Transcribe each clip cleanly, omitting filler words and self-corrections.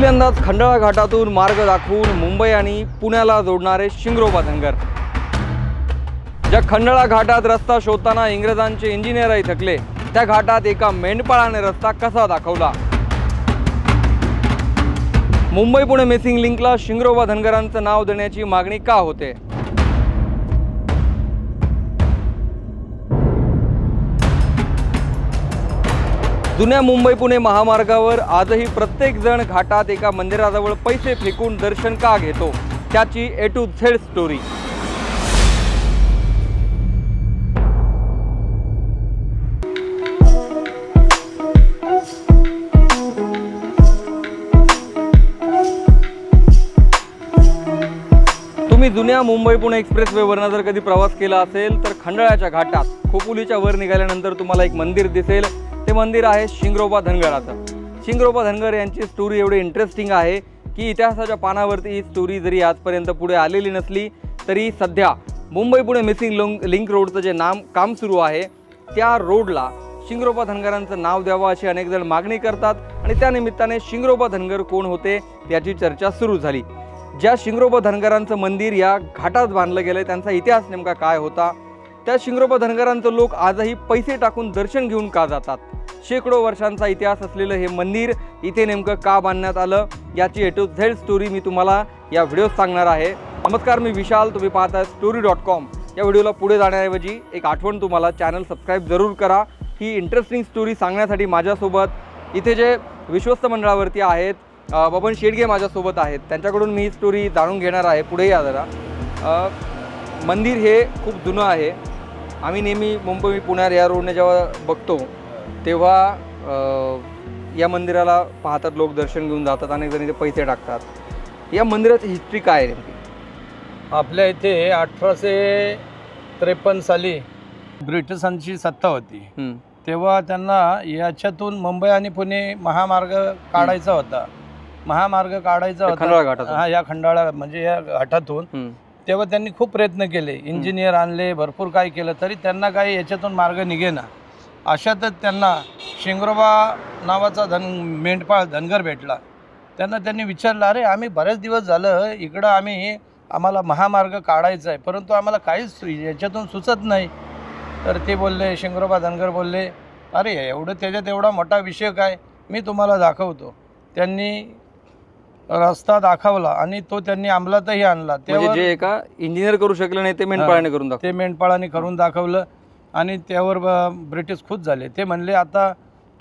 पहिल्यांदाच खंडाळा घाटातून मार्ग दाखवून मुंबई आणि पुण्याला जोडणारे शिंगरोबा धनगर। ज्या खंडाळा घाटात रस्ता शोधताना इंग्रजांचे इंजिनियरही थकले, त्या घाटात एका मेंढपाळाने रस्ता कसा दाखवला। मुंबई पुणे मिसिंग लिंकला शिंगरोबा धनगरांचं नाव देण्याची मागणी का होते। जुन्या मुंबई पुणे महामार्गावर आजही प्रत्येक जण घाटात एका मंदिराजवळ पैसे फेकून दर्शन का घेतो, त्याची A to Z स्टोरी। तुम्ही जुन्या मुंबई पुणे एक्सप्रेसवेवरनं जर कधी प्रवास केला असेल तर खंडाळ्याच्या घाटात खोपोलीच्या वर निघाल्यानंतर तुम्हाला एक मंदिर दिसेल। ते मंदिर आहे शिंगरोबा धनगराचं। शिंगरोबा धनगर यांची स्टोरी एवढी इंटरेस्टिंग आहे की इतिहासाच्या पानावरती ही स्टोरी जरी आजपर्यंत पुढे आलेली नसली तरी सध्या मुंबई पुणे मिसिंग लिंक रोडचं जे काम सुरू आहे त्या रोडला शिंगरोबा धनगरांचं नाव द्यावं अशी अनेक जण मागणी करतात आणि त्या निमित्ताने शिंगरोबा धनगर कोण होते याची चर्चा सुरू झाली। ज्या शिंगरोबा धनगरांचं मंदिर या घाटात बांधलं गेलं त्यांचा इतिहास नेमका काय होता, त्या शिंगरोबा धनगरांचं लोक आजही पैसे टाकून दर्शन घेऊन का जातात, शेकडो वर्षांचा इतिहास असलेलं हे मंदिर इथे नेमकं का बांधण्यात आलं याची A to Z स्टोरी मी तुम्हाला या व्हिडिओत सांगणार आहे। नमस्कार, मी विशाल, तुम्ही पाहता story.com। या व्हिडिओला पुढे जाण्याऐवजी एक आठवण, तुम्हाला चॅनल सबस्क्राईब जरूर करा। ही इंटरेस्टिंग स्टोरी सांगण्यासाठी माझ्यासोबत इथे जे विश्वस्त मंडळावरती आहेत बबन शेडगे माझ्यासोबत आहेत, त्यांच्याकडून मी ही स्टोरी जाणून घेणार आहे। पुढे या जरा। मंदिर हे खूप जुनं आहे। आम्ही नेहमी मुंबई पुण्यात या रोडने जेव्हा बघतो तेव्हा या मंदिराला पाहतात लोक, दर्शन घेऊन जातात, अनेक जण इथे पैसे टाकतात। या मंदिराची हिस्ट्री काय आहे नेमकी? आपल्या इथे 1853 साली ब्रिटिशांची सत्ता होती। तेव्हा त्यांना याच्यातून मुंबई आणि पुणे महामार्ग काढायचा होता। महामार्ग काढायचा होता या खंडाळा म्हणजे या घाटातून। तेव्हा त्यांनी खूप प्रयत्न केले, इंजिनियर आणले, भरपूर काय केलं, तरी त्यांना काही याच्यातून मार्ग निघेना। अशातच त्यांना शिंगरोबा नावाचा मेंढपाळ धनगर भेटला। त्यांनी विचारलं, अरे आम्ही बरेच दिवस झालं इकडं आम्हाला महामार्ग काढायचा आहे, परंतु आम्हाला काहीच याच्यातून सुचत नाही। तर ते बोलले, शिंगरोबा धनगर बोलले, अरे त्याच्यात एवढा मोठा विषय काय, मी तुम्हाला दाखवतो। त्यांनी रस्ता दाखवला आणि तो त्यांनी अंमलातही आणला। म्हणजे जे एका इंजिनियर करू शकले नाही ते मेंढपाळाने करून दाखवलं। ते मेंढपाळाने करून दाखवलं आणि त्यावर ब्रिटिश खुश झाले। ते म्हणले, आता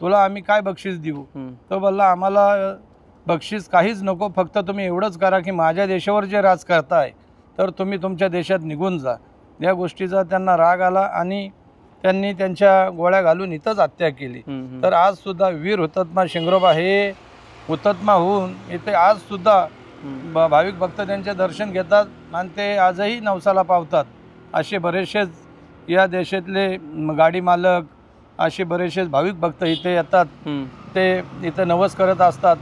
तुला आम्ही काय बक्षीस देऊ? तो बोलला, आम्हाला बक्षीस काहीच नको, फक्त तुम्ही एवढंच करा की माझ्या देशावर जे राज करताय तर तुम्ही तुमच्या देशात निघून जा। या गोष्टीचा त्यांना राग आला आणि त्यांनी त्यांच्या गोळ्या घालून इथंच हत्या केली। तर आज सुद्धा वीर हुतात्मा शिंगरोबा हे हुतात्मा होऊन इथे आज सुद्धा भाविक भक्त त्यांचे दर्शन घेतात आणि ते आजही नवसाला पावतात। असे बरेचसेच या देशातले गाडी मालक, असे बरेचसे भाविक भक्त इथे येतात, ते इथं नवस करत असतात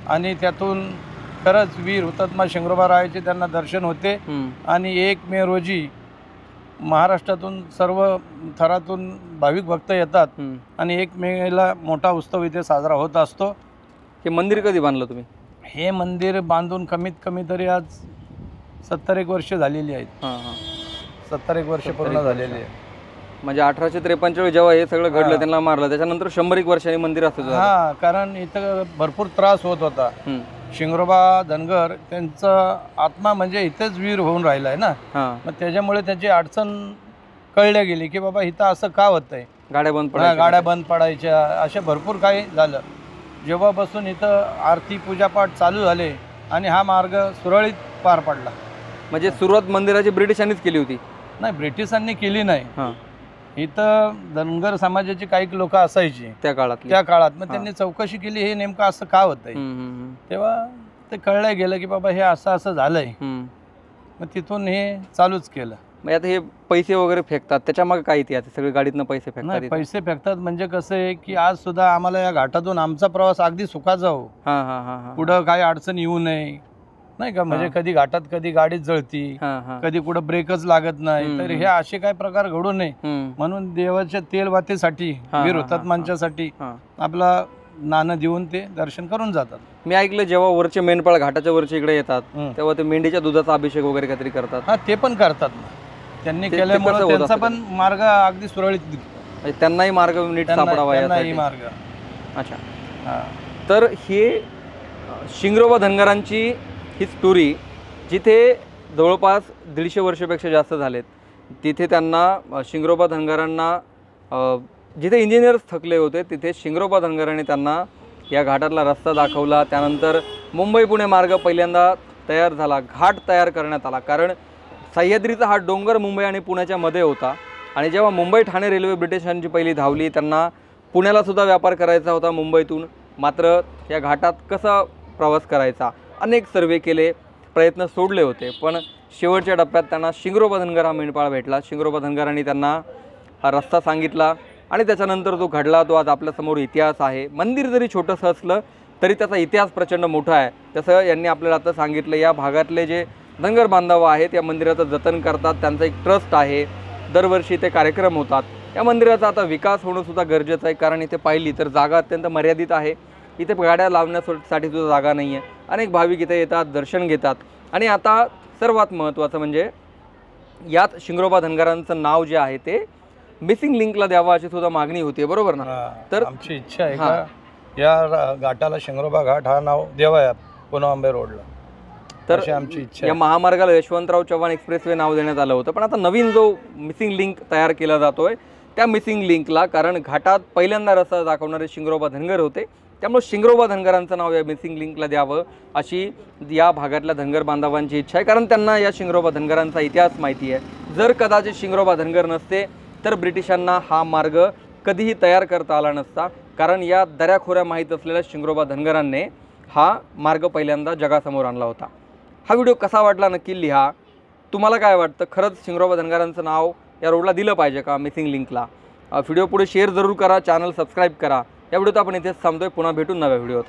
आणि त्यातून खरंच वीर हुतात्मा शिंगरोबा रायाचे त्यांना दर्शन होते। आणि 1 मे रोजी महाराष्ट्रातून सर्व थरातून भाविक भक्त येतात आणि 1 मेला मोठा उत्सव इथे साजरा होत असतो। हे मंदिर कधी बांधलं तुम्ही? हे मंदिर बांधून कमीत कमी तरी आज 70 वर्ष झालेली आहेत। 70 वर्ष पूर्ण झालेली आहे। म्हणजे 1853 जेव्हा हे सगळं घडलं, त्यांना मारलं, त्याच्यानंतर 100 वर्षांनी मंदिर असतं। कारण इथं भरपूर त्रास होत होता। शिंगरोबा धनगर त्यांचा आत्मा म्हणजे इथेच वीर होऊन राहिला आहे ना, मग त्याच्यामुळे त्याची अडचण कळल्या गेली की बाबा इथं असं का होतंय, गाड्या बंद पडायच्या, अशा भरपूर काही झालं। जेव्हापासून इथं आरती पूजापाठ चालू झाले आणि हा मार्ग सुरळीत पार पडला। म्हणजे सुरुवात मंदिराची ब्रिटिशांनीच केली होती? नाही, ब्रिटिशांनी केली नाही। इथं धनगर समाजाची काही लोक असायची त्या काळात, मग त्यांनी चौकशी केली, हे नेमकं असं का होतंय। तेव्हा ते कळलं गेलं की बाबा हे असं झालंय, मग तिथून हे चालूच केलं। मग आता हे पैसे वगैरे फेकतात, त्याच्या मागे काय इतिहास? सगळे गाडीतनं पैसे फेकतात? पैसे फेकतात म्हणजे कसं आहे की आज सुद्धा आम्हाला या घाटातून आमचा प्रवास अगदी सुखाचा हो, पुढं काही अडचण येऊ नये, नाही का। म्हणजे कधी घाटात कधी गाडी जळती, कधी कुठं ब्रेकच लागत नाही, तर हे असे काय प्रकार घडू नये म्हणून देवाच्या तेल वातेसाठी, वीर हुतात्मांच्यासाठी आपला नाणं देऊन ते दर्शन करून जातात. मी ऐकलं जेव्हा वरचे मेंढपाळ घाटाच्या वरचे इकडे येतात हं. तेव्हा ते मेंढीच्या दुधाचा अभिषेक वगैरे काहीतरी करतात. हा, ते पण करतात ना. त्यांनी ते केल्यामुळे कसं होत त्यांचा असेल? पण मार्ग अगदी सुरळीत दिसतो. म्हणजे त्यांनाही मार्ग नीट सापडावा त्यांनाही यासाठी. मार्ग. अच्छा. हा. तर हे शिंगरोबा धनगरांची ही स्टोरी, जिथे जवळपास 150 वर्षापेक्षा जास्त झालेत, तिथे त्यांना शिंगरोबा धनगरांना जिथे इंजिनियर्स थकले होते तिथे शिंगरोबा धनगरांनी त्यांना या घाटातला रस्ता दाखवला. त्यानंतर मुंबई पुणे मार्ग पहिल्यांदा तयार झाला, घाट तयार करण्यात आला. कारण सह्याद्रीचा हा डोंगर मुंबई आणि पुण्याच्या मध्ये होता आणि जेव्हा मुंबई ठाणे रेल्वे ब्रिटिशांची पहिली धावली, त्यांना पुण्यालासुद्धा व्यापार करायचा होता मुंबईतून. मात्र या घाटात कसा प्रवास करायचा, अनेक सर्वे केले, प्रयत्न सोडले होते. पण शेवटच्या टप्प्यात त्यांना शिंगरोबा धनगर हा मेंढपाळ भेटला. शिंगरोबा धनगरांनी त्यांना हा रस्ता सांगितला आणि त्याच्यानंतर जो घडला तो आज आपल्यासमोर इतिहास आहे. मंदिर जरी छोटंसं असलं तरी त्याचा इतिहास प्रचंड मोठा आहे. तसं यांनी आपल्याला आता सांगितलं, या भागातले जे धनगर बांधव आहेत या मंदिराचं जतन करतात. त्यांचा एक ट्रस्ट आहे, दरवर्षी ते कार्यक्रम होतात. या मंदिराचा आता विकास होणं सुद्धा गरजेचं आहे. कारण इथे पाहिली तर जागा अत्यंत मर्यादित आहे. इथे गाड्या लावण्यासाठी सुद्धा जागा नाही आहे. अनेक भाविक इथे येतात, दर्शन घेतात. आणि आता सर्वात महत्त्वाचं म्हणजे यात शिंगरोबा धनगरांचं नाव जे आहे ते मिसिंग लिंकला द्यावं अशी सुद्धा मागणी होती, बरोबर ना? तर आमची इच्छा आहे का या घाटाला शिंगरोबा घाट हा नाव द्यावा पुणे रोडला. तर आमची इच्छा या महामार्गाला यशवंतराव चव्हाण एक्सप्रेसवे नाव देण्यात आलं होतं. पण आता नवीन जो मिसिंग लिंक तयार केला जातोय त्या मिसिंग लिंकला, कारण घाटात पहिल्यांदा रस्ता दाखवणारे शिंगरोबा धनगर होते, त्यामुळे शिंगरोबा धनगरांचं नाव या मिसिंग लिंकला द्यावं अशी या भागातल्या धनगर बांधवांची इच्छा आहे. कारण त्यांना या शिंगरोबा धनगरांचा इतिहास माहिती आहे. जर कदाचित शिंगरोबा धनगर नसते तर ब्रिटिशांना हा मार्ग कधीही तयार करता आला नसता. कारण या दऱ्याखोऱ्या माहीत असलेल्या शिंगरोबा धनगरांनी हा मार्ग पहिल्यांदा जगासमोर आणला होता. हा व्हिडिओ कसा वाटला नक्की लिहा. तुम्हाला काय वाटतं, खरंच शिंगरोबा धनगरांचं नाव या रोडला दिलं पाहिजे का मिसिंग लिंकला? व्हिडिओ पुढे शेअर जरूर करा, चॅनल सबस्क्राईब करा. या व्हिडिओत आपण इथेच थांबतोय. पुन्हा भेटून नव्या व्हिडिओत.